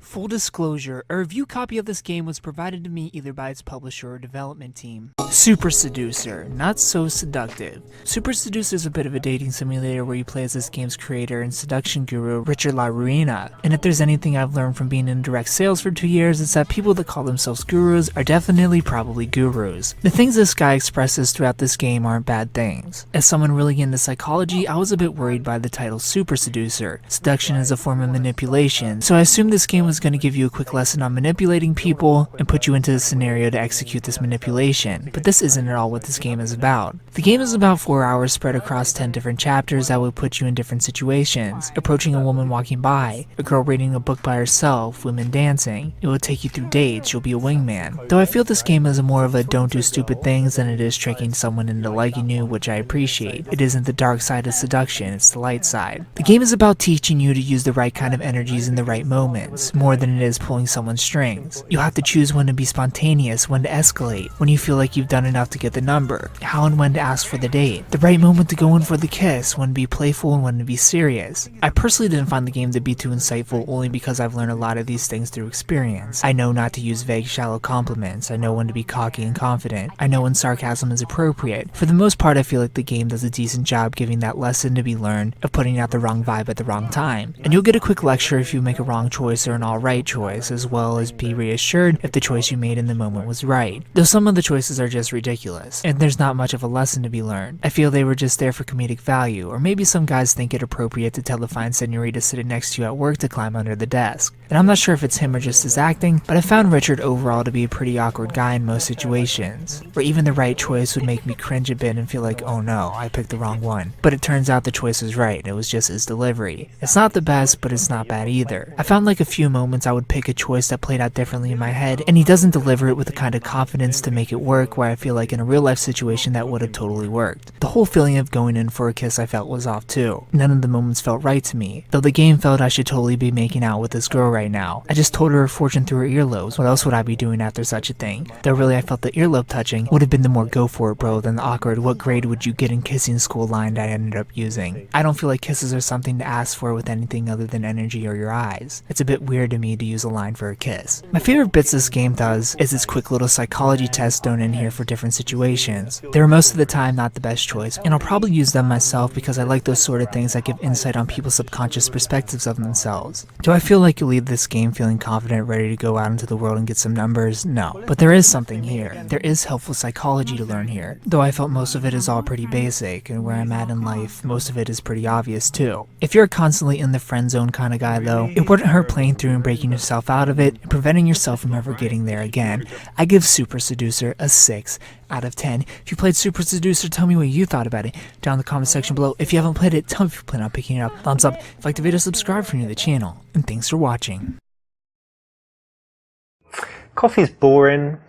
Full disclosure, a review copy of this game was provided to me either by its publisher or development team. Super Seducer, not so seductive. Super Seducer is a bit of a dating simulator where you play as this game's creator and seduction guru, Richard LaRuina. And if there's anything I've learned from being in direct sales for 2 years, it's that people that call themselves gurus are definitely probably gurus. The things this guy expresses throughout this game aren't bad things. As someone really into psychology, I was a bit worried by the title Super Seducer. Seduction is a form of manipulation, so I assumed this game was going to give you a quick lesson on manipulating people and put you into the scenario to execute this manipulation. But this isn't at all what this game is about. The game is about 4 hours spread across 10 different chapters that will put you in different situations. Approaching a woman walking by, a girl reading a book by herself, women dancing. It will take you through dates, you'll be a wingman. Though I feel this game is more of a don't do stupid things than it is tricking someone into liking you, which I appreciate. It isn't the dark side of seduction, it's the light side. The game is about teaching you to use the right kind of energies in the right moments, more than it is pulling someone's strings. You'll have to choose when to be spontaneous, when to escalate, when you feel like you've done enough to get the number, how and when to ask for the date, the right moment to go in for the kiss, when to be playful and when to be serious. I personally didn't find the game to be too insightful only because I've learned a lot of these things through experience. I know not to use vague, shallow compliments. I know when to be cocky and confident. I know when sarcasm is appropriate. For the most part, I feel like the game does a decent job giving that lesson to be learned of putting out the wrong vibe at the wrong time. And you'll get a quick lecture if you make a wrong choice or an alright choice, as well as be reassured if the choice you made in the moment was right. Though some of the choices are just ridiculous, and there's not much of a lesson to be learned. I feel they were just there for comedic value, or maybe some guys think it appropriate to tell the fine senorita sitting next to you at work to climb under the desk. And I'm not sure if it's him or just his acting, but I found Richard overall to be a pretty awkward guy in most situations, where even the right choice would make me cringe a bit and feel like, oh no, I picked the wrong one. But it turns out the choice was right, it was just his delivery. It's not the best, but it's not bad either. I found like a few moments I would pick a choice that played out differently in my head, and he doesn't deliver it with the kind of confidence to make it work where I feel like in a real life situation that would have totally worked. The whole feeling of going in for a kiss I felt was off too. None of the moments felt right to me, though the game felt I should totally be making out with this girl right now. I just told her her fortune through her earlobes. What else would I be doing after such a thing? Though really I felt the earlobe touching would have been the more go for it bro than the awkward what grade would you get in kissing school line that I ended up using. I don't feel like kisses are something to ask for with anything other than energy or your eyes. It's a bit weird to me to use a line for a kiss. My favorite bits this game does is its quick little psychology tests thrown in here for different situations. They're most of the time not the best choice, and I'll probably use them myself because I like those sort of things that give insight on people's subconscious perspectives of themselves. Do I feel like you leave this game feeling confident, ready to go out into the world and get some numbers? No. But there is something here. There is helpful psychology to learn here, though I felt most of it is all pretty basic, and where I'm at in life, most of it is pretty obvious too. If you're constantly in the friend zone kind of guy though, it wouldn't hurt playing through and breaking yourself out of it and preventing yourself from ever getting there again. I give Super Seducer a 6 out of 10. If you played Super Seducer, tell me what you thought about it down in the comment section below. If you haven't played it, tell me if you plan on picking it up. Thumbs up. If you liked the video, subscribe if you're new to the channel. And thanks for watching. Coffee's boring,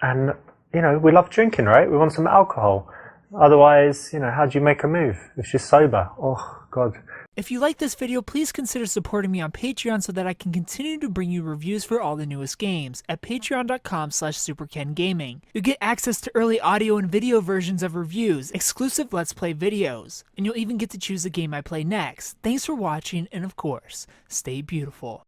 and we love drinking, right? We want some alcohol. Otherwise, how do you make a move if you're sober? Oh god. If you like this video, please consider supporting me on Patreon so that I can continue to bring you reviews for all the newest games at patreon.com/superkengaming. You'll get access to early audio and video versions of reviews, exclusive Let's Play videos, and you'll even get to choose the game I play next. Thanks for watching, and of course, stay beautiful.